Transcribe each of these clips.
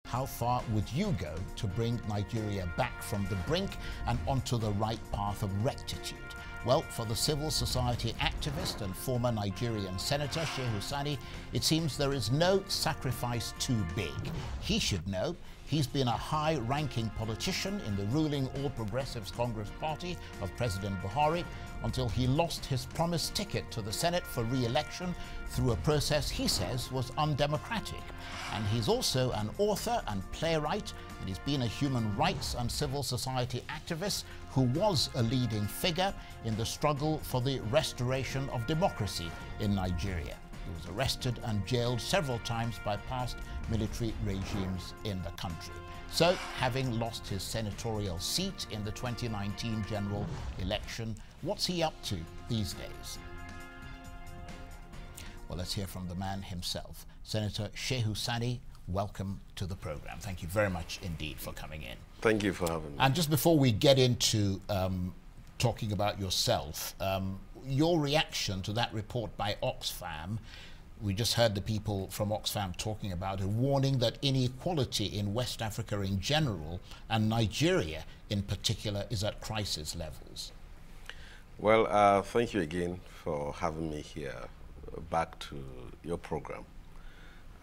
How far would you go to bring Nigeria back from the brink and onto the right path of rectitude? Well, for the civil society activist and former Nigerian senator Shehu Sani, it seems there is no sacrifice too big. He should know. He's been a high-ranking politician in the ruling All Progressives Congress Party of President Buhari until he lost his promised ticket to the Senate for re-election through a process he says was undemocratic. And he's also an author and playwright, and he's been a human rights and civil society activist who was a leading figure in the struggle for the restoration of democracy in Nigeria. He was arrested and jailed several times by past military regimes in the country. So, having lost his senatorial seat in the 2019 general election, what's he up to these days? Well, let's hear from the man himself. Senator Shehu Sani, welcome to the program. Thank you very much indeed for coming in. Thank you for having me. And just before we get into talking about yourself, your reaction to that report by Oxfam. We just heard the people from Oxfam talking about it, warning that inequality in West Africa in general and Nigeria in particular is at crisis levels. Well, thank you again for having me here back to your program.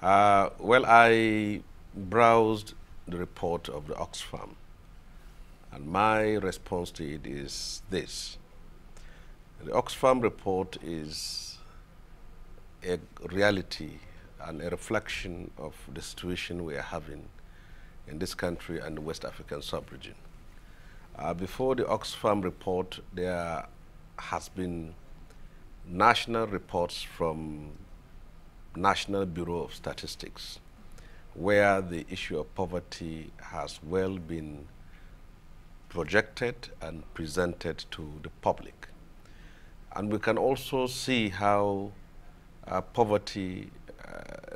Well, I browsed the report of the Oxfam, and my response to it is this. The Oxfam report is a reality and a reflection of the situation we are having in this country and the West African sub-region. Before the Oxfam report, there has been national reports from National Bureau of Statistics where the issue of poverty has well been projected and presented to the public. And we can also see how poverty,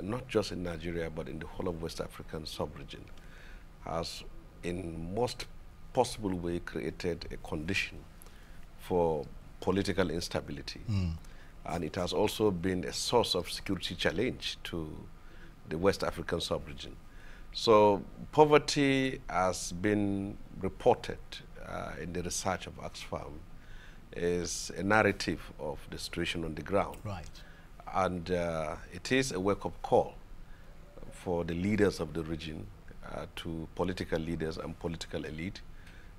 not just in Nigeria, but in the whole of West African sub-region, has in most possible way created a condition for political instability. And it has also been a source of security challenge to the West African sub-region. So poverty has been reported in the research of Oxfam is a narrative of the situation on the ground. Right. And it is a wake-up call for the leaders of the region, to political leaders and political elite,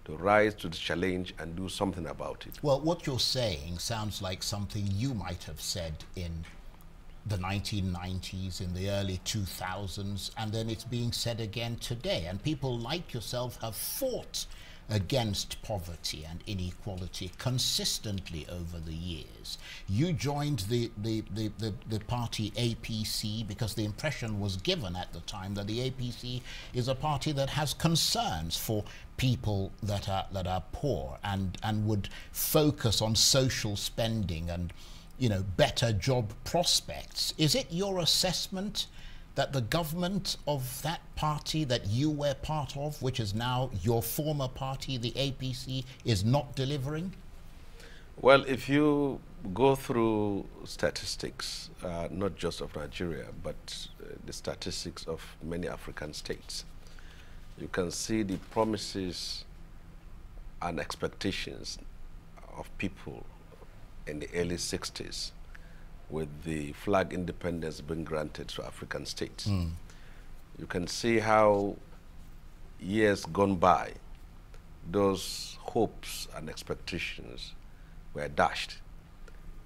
to rise to the challenge and do something about it. Well, what you're saying sounds like something you might have said in the 1990s, in the early 2000s, and then it's being said again today. And people like yourself have fought against poverty and inequality consistently over the years. You joined the party APC because the impression was given at the time that the APC is a party that has concerns for people that are poor and would focus on social spending and, you know, better job prospects. Is it your assessment that the government of that party that you were part of, which is now your former party, the APC, is not delivering? Well, if you go through statistics, not just of Nigeria, but the statistics of many African states, you can see the promises and expectations of people in the early 60s with the flag independence being granted to African states. You can see how years gone by, those hopes and expectations were dashed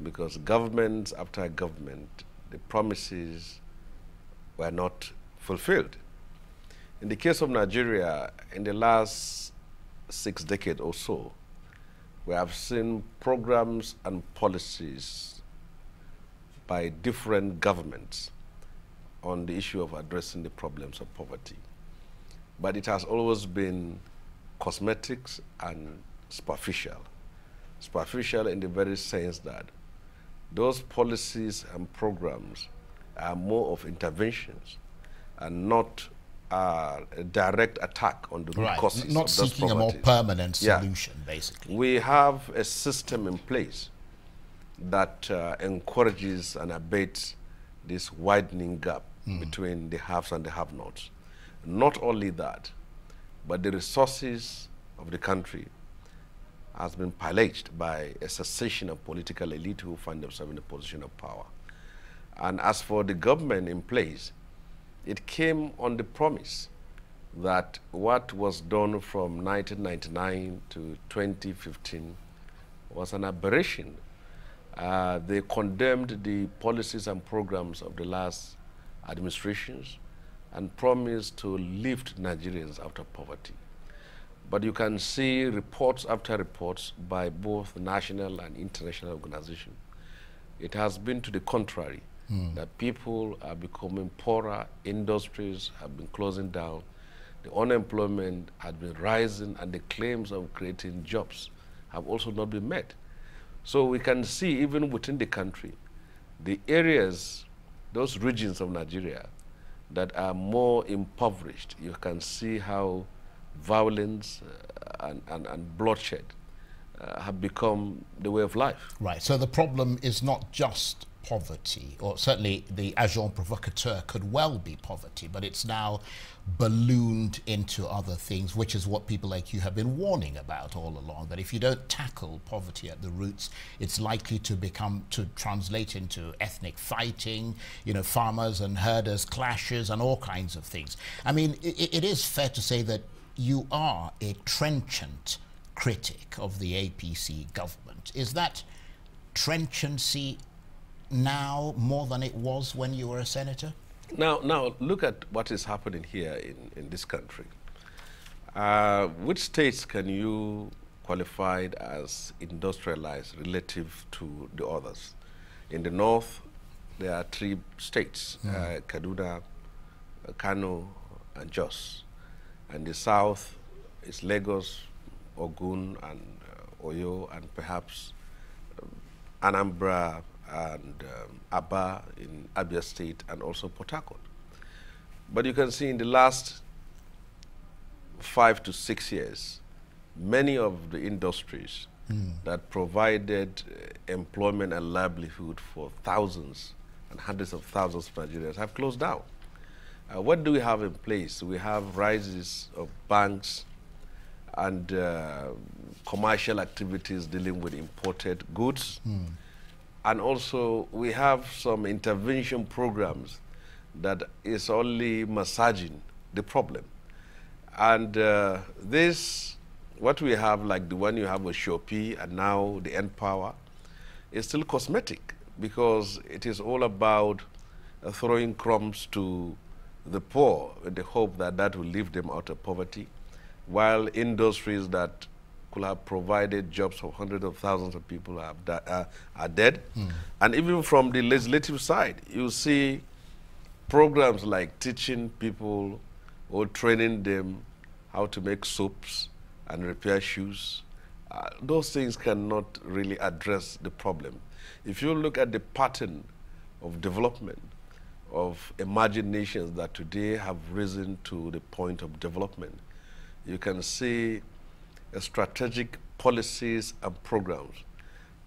because government after government, the promises were not fulfilled. In the case of Nigeria, in the last 6 decades or so, we have seen programs and policies by different governments on the issue of addressing the problems of poverty. But it has always been cosmetics and superficial. Superficial in the very sense that those policies and programs are more of interventions and not a direct attack on the root causes. Not seeking a more permanent solution, basically. We have a system in place that encourages and abates this widening gap between the haves and the have-nots. Not only that, but the resources of the country has been pillaged by a succession of political elite who find themselves in a position of power. And as for the government in place, it came on the promise that what was done from 1999 to 2015 was an aberration. They condemned the policies and programs of the last administrations and promised to lift Nigerians out of poverty. But you can see reports after reports by both national and international organizations. It has been to the contrary, that people are becoming poorer, industries have been closing down, the unemployment has been rising, and the claims of creating jobs have also not been met. So we can see even within the country, the areas, those regions of Nigeria that are more impoverished, you can see how violence and bloodshed have become the way of life. Right, so the problem is not just poverty, or certainly the agent provocateur could well be poverty, but it's now ballooned into other things, which is what people like you have been warning about all along, that if you don't tackle poverty at the roots, it's likely to translate into ethnic fighting, farmers and herders clashes and all kinds of things. I mean, it is fair to say that you are a trenchant critic of the APC government. Is that trenchancy now more than it was when you were a senator? Now look at what is happening here in this country. Which states can you qualify as industrialized relative to the others? In the north, there are 3 states, Kaduna, Kano, and Jos. And the south is Lagos, Ogun, and Oyo, and perhaps Anambra and Aba in Abia State, and also Port Harcourt. But you can see in the last 5 to 6 years, many of the industries that provided employment and livelihood for thousands and hundreds of thousands of Nigerians have closed down. What do we have in place? We have rises of banks and commercial activities dealing with imported goods. And also we have some intervention programs that is only massaging the problem. And this, what we have, like the one you have with Shopee and now the N-Power, is still cosmetic, because it is all about throwing crumbs to the poor in the hope that that will lift them out of poverty, while industries that could have provided jobs for hundreds of thousands of people are dead. And even from the legislative side, you see programs like teaching people or training them how to make soaps and repair shoes. Those things cannot really address the problem. If you look at the pattern of development of emerging nations that today have risen to the point of development, you can see strategic policies and programs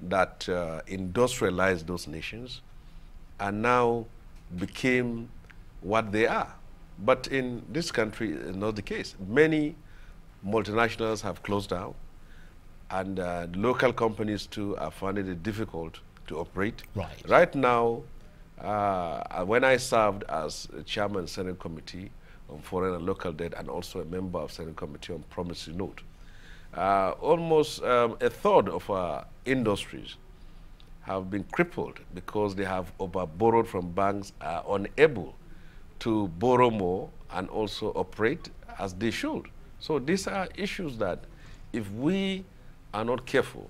that industrialized those nations and now became what they are. But in this country, it's not the case. Many multinationals have closed down, and local companies too are finding it difficult to operate. Right now, when I served as chairman of the Senate Committee on Foreign and Local Debt and also a member of the Senate Committee on Promissory Note, almost a third of our industries have been crippled because they have over-borrowed from banks, are unable to borrow more and also operate as they should. So these are issues that if we are not careful,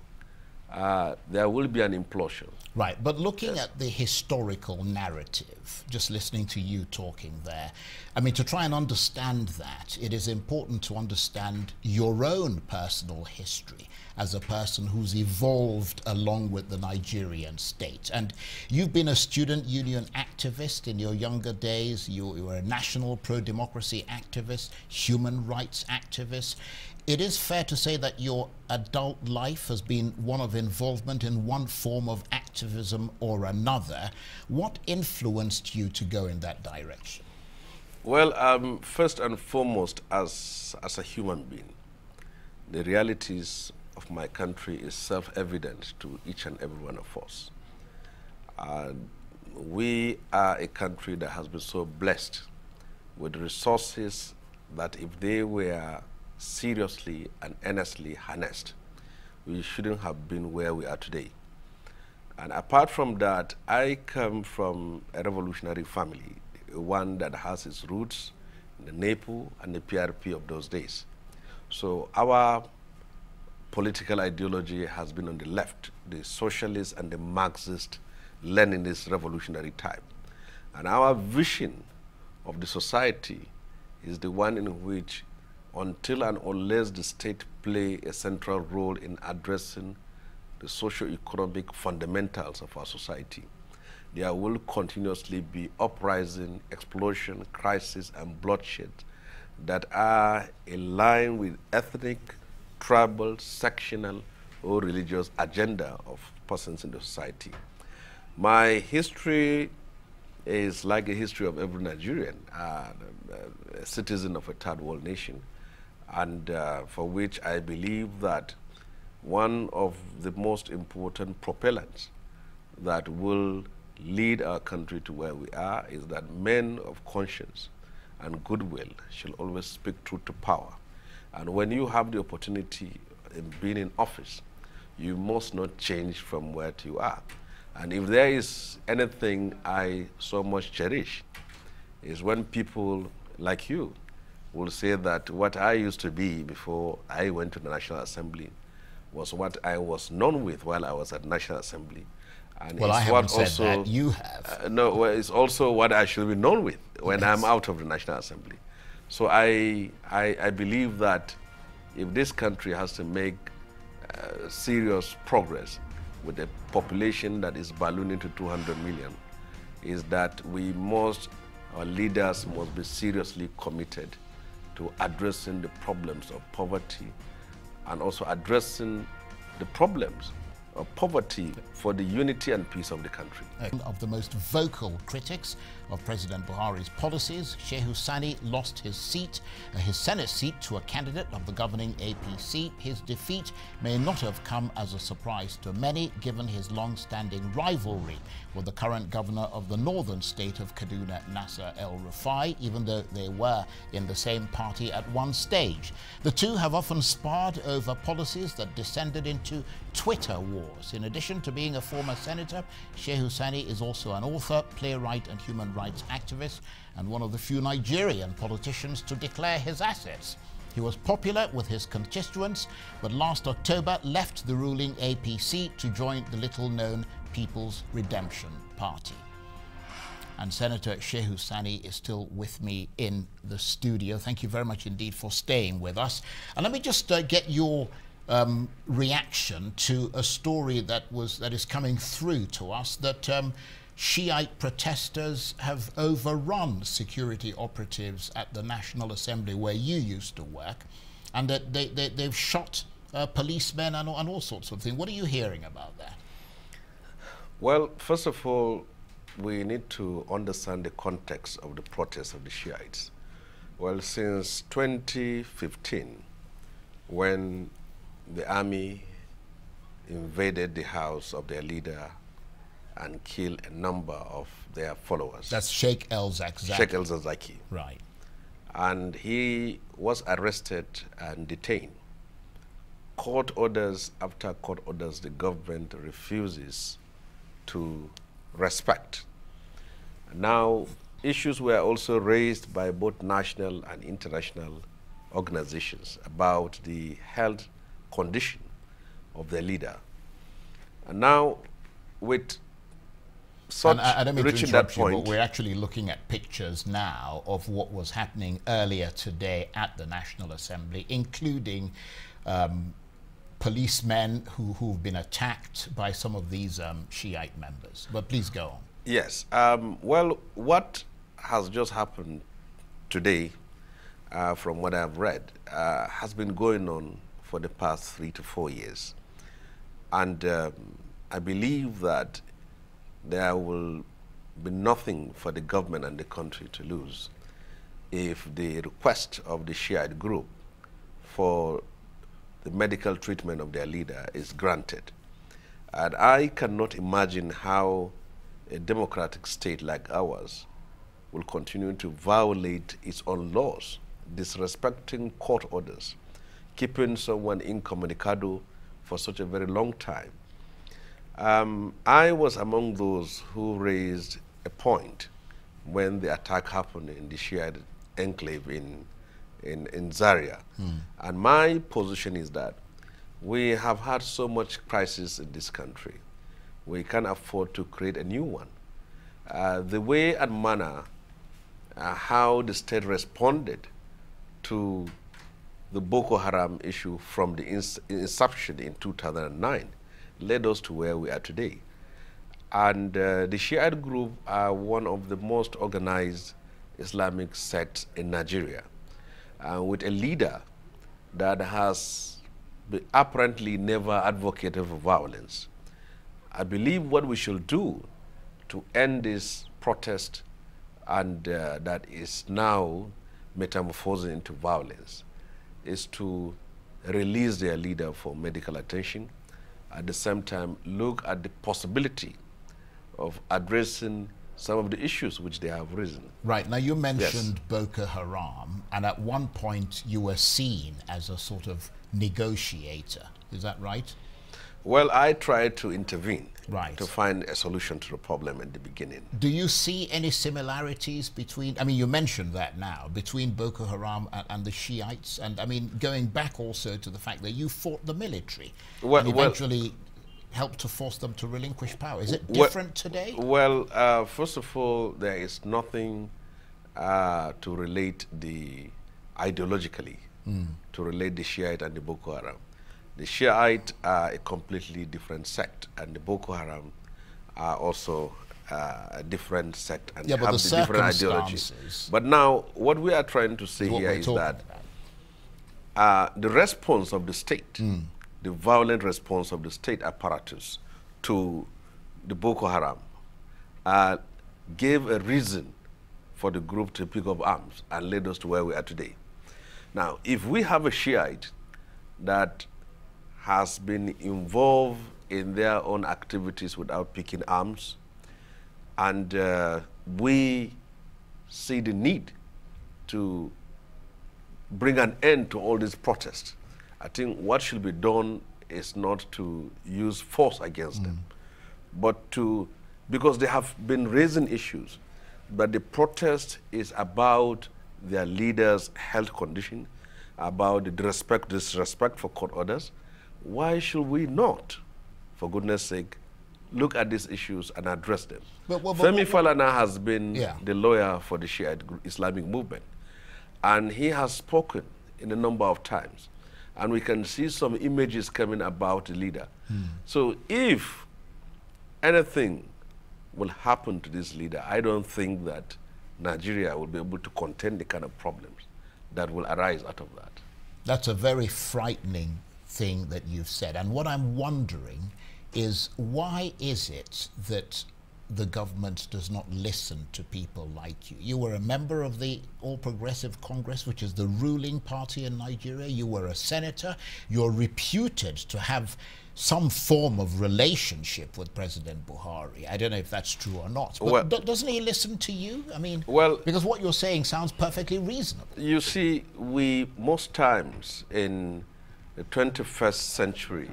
there will be an implosion. Right, but looking at the historical narrative, just listening to you talking there, I mean, to try and understand that, it is important to understand your own personal history as a person who's evolved along with the Nigerian state. And you've been a student union activist in your younger days. You were a national pro-democracy activist, human rights activist. It is fair to say that your adult life has been one of involvement in one form of activism or another. What influenced you to go in that direction? Well, first and foremost, as a human being, the realities of my country is self-evident to each and every one of us. We are a country that has been so blessed with resources that if they were seriously and earnestly harnessed, we shouldn't have been where we are today. And apart from that, I come from a revolutionary family, one that has its roots in the NEPU and the PRP of those days. So our political ideology has been on the left, the socialist and the Marxist, Leninist revolutionary type. And our vision of the society is the one in which, until and unless the state play a central role in addressing the socio-economic fundamentals of our society, there will continuously be uprising, explosion, crisis, and bloodshed that are in line with ethnic, tribal, sectional, or religious agenda of persons in the society. My history is like a history of every Nigerian, a citizen of a third world nation, and for which I believe that one of the most important propellants that will lead our country to where we are is that men of conscience and goodwill shall always speak truth to power. And when you have the opportunity in being in office, you must not change from where you are. And if there is anything I so much cherish, is when people like you will say that what I used to be before I went to the National Assembly was what I was known with while I was at National Assembly. And well, I haven't said that. You have. No, well, it's also what I should be known with when I'm out of the National Assembly. So I believe that if this country has to make serious progress with a population that is ballooning to 200 million, is that we must, our leaders must be seriously committed to addressing the problems of poverty and also addressing the problems of poverty for the unity and peace of the country. Of the most vocal critics of President Buhari's policies, Shehu Sani lost his seat, his Senate seat, to a candidate of the governing APC. His defeat may not have come as a surprise to many, given his long-standing rivalry with the current governor of the northern state of Kaduna, Nasser El-Rufai, even though they were in the same party at one stage. The two have often sparred over policies that descended into Twitter wars. In addition to being a former senator, Shehu Sani is also an author, playwright and human rights activist, and one of the few Nigerian politicians to declare his assets. He was popular with his constituents, but last October left the ruling APC to join the little-known People's Redemption Party. And Senator Shehu Sani is still with me in the studio. Thank you very much indeed for staying with us. And let me just get your reaction to a story that is coming through to us, that Shiite protesters have overrun security operatives at the National Assembly where you used to work, and that they've shot policemen and all sorts of things. What are you hearing about that? Well, first of all, we need to understand the context of the protests of the Shiites. Well, since 2015, when the army invaded the house of their leader and killed a number of their followers. That's Sheikh El-Zakzaky. Sheikh El-Zakzaky. Right. And he was arrested and detained. Court orders after court orders, the government refuses to respect. Now, issues were also raised by both national and international organizations about the health condition of their leader. And now, with such reaching that point, but we're actually looking at pictures now of what was happening earlier today at the National Assembly, including policemen who've been attacked by some of these Shiite members. But please go on. Yes. Well, what has just happened today, from what I've read, has been going on for the past 3 to 4 years. And I believe that there will be nothing for the government and the country to lose if the request of the Shiite group for the medical treatment of their leader is granted. And I cannot imagine how a democratic state like ours will continue to violate its own laws, disrespecting court orders, keeping someone incommunicado for such a very long time. I was among those who raised a point when the attack happened in the Shiite enclave in Zaria. And my position is that we have had so much crisis in this country. We can't afford to create a new one. The way and manner how the state responded to the Boko Haram issue from the inception in 2009 led us to where we are today. And the Shiite group are one of the most organized Islamic sects in Nigeria, with a leader that has apparently never advocated for violence. I believe what we should do to end this protest and that is now metamorphosing into violence is to release their leader for medical attention. At the same time, look at the possibility of addressing some of the issues which they have risen. Right. Now, you mentioned Boko Haram, and at one point you were seen as a sort of negotiator. Is that right? Well, I tried to intervene right. to find a solution to the problem at the beginning. Do you see any similarities between, I mean, you mentioned that now, between Boko Haram and the Shiites, and I mean, going back also to the fact that you fought the military and eventually helped to force them to relinquish power. Is it different today? Well, first of all, there is nothing to relate ideologically, to relate the Shiite and the Boko Haram. The Shiite are a completely different sect, and the Boko Haram are also a different sect and have the different ideologies. But now, what we are trying to say here is that the response of the state, the violent response of the state apparatus to the Boko Haram gave a reason for the group to pick up arms and led us to where we are today. Now, if we have a Shiite that has been involved in their own activities without picking arms, and we see the need to bring an end to all these protests, I think what should be done is not to use force against them, but because they have been raising issues, but the protest is about their leaders' health condition, about the disrespect for court orders. Why should we not, for goodness sake, look at these issues and address them? Femi Falana has been the lawyer for the Shiite Islamic movement, and he has spoken in a number of times, and we can see some images coming about the leader. So if anything will happen to this leader, I don't think that Nigeria will be able to contain the kind of problems that will arise out of that. That's a very frightening thing that you've said. And what I'm wondering is, why is it that the government does not listen to people like you? You were a member of the All Progressive Congress, which is the ruling party in Nigeria. You were a senator. You're reputed to have some form of relationship with President Buhari. I don't know if that's true or not. But doesn't he listen to you? I mean, because what you're saying sounds perfectly reasonable. You see, most times in the 21st century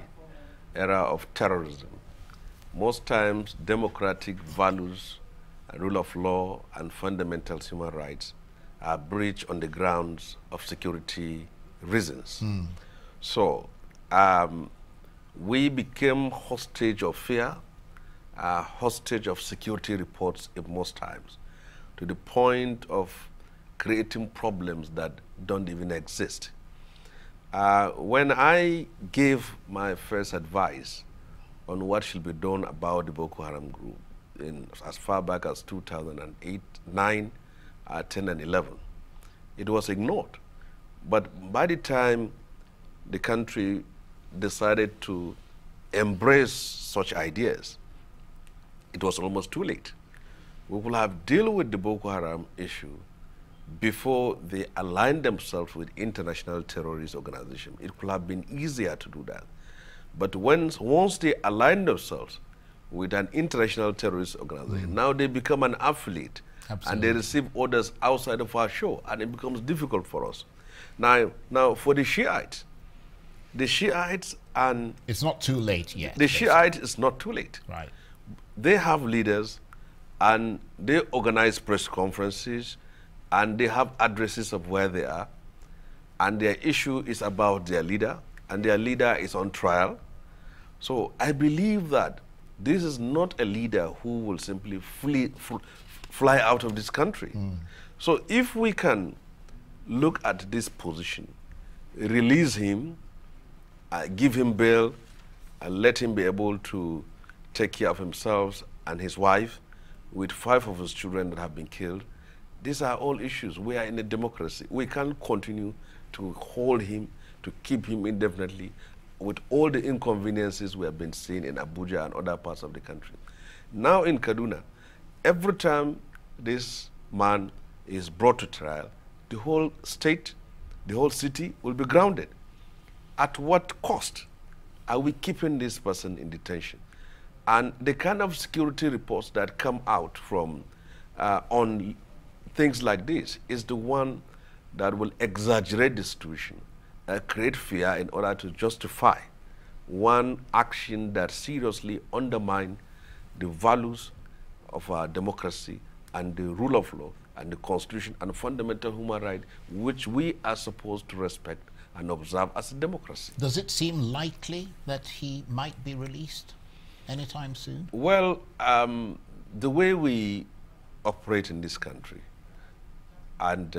era of terrorism, most times democratic values, rule of law, and fundamental human rights are breached on the grounds of security reasons. So we became hostage of fear, hostage of security reports in most times, to the point of creating problems that don't even exist. When I gave my first advice on what should be done about the Boko Haram group as far back as 2008, 9, 10, and 11, it was ignored. But by the time the country decided to embrace such ideas, it was almost too late. We will have dealt with the Boko Haram issue before they aligned themselves with international terrorist organizations. It could have been easier to do that. But once they align themselves with an international terrorist organization, now they become an affiliate. Absolutely. And they receive orders outside of our shore, and it becomes difficult for us. Now for the Shiites and... It's not too late yet. The Shiites is not too late. Right. They have leaders, and they organize press conferences, and they have addresses of where they are, and their issue is about their leader, and their leader is on trial. So I believe that this is not a leader who will simply fly out of this country. So if we can look at this position, release him, give him bail, and let him be able to take care of himself and his wife with 5 of his children that have been killed, these are all issues. We are in a democracy. We can't continue to hold him, to keep him indefinitely with all the inconveniences we have been seeing in Abuja and other parts of the country. Now in Kaduna, every time this man is brought to trial, the whole state, the whole city will be grounded. At what cost are we keeping this person in detention? And the kind of security reports that come out from on things like this is the one that will exaggerate the situation, create fear in order to justify one action that seriously undermines the values of our democracy and the rule of law and the Constitution and fundamental human rights, which we are supposed to respect and observe as a democracy. Does it seem likely that he might be released anytime soon? Well, the way we operate in this country and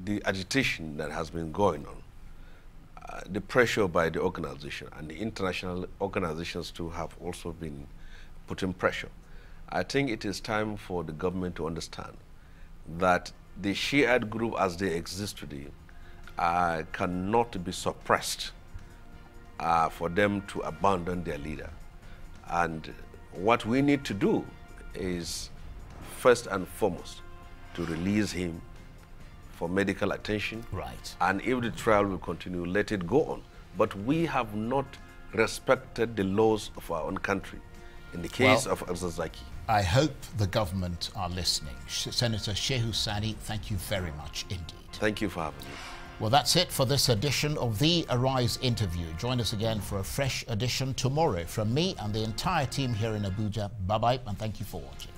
the agitation that has been going on, the pressure by the organization and the international organizations too have also been putting pressure. I think it is time for the government to understand that the Shiite group as they exist today cannot be suppressed for them to abandon their leader. And what we need to do is, first and foremost, to release him for medical attention. Right. And if the trial will continue, let it go on. But we have not respected the laws of our own country. In the case of El-Zakzaky. I hope the government are listening. Senator Shehu Sani, thank you very much indeed. Thank you for having me. Well, that's it for this edition of the Arise interview. Join us again for a fresh edition tomorrow. From me and the entire team here in Abuja, bye-bye and thank you for watching.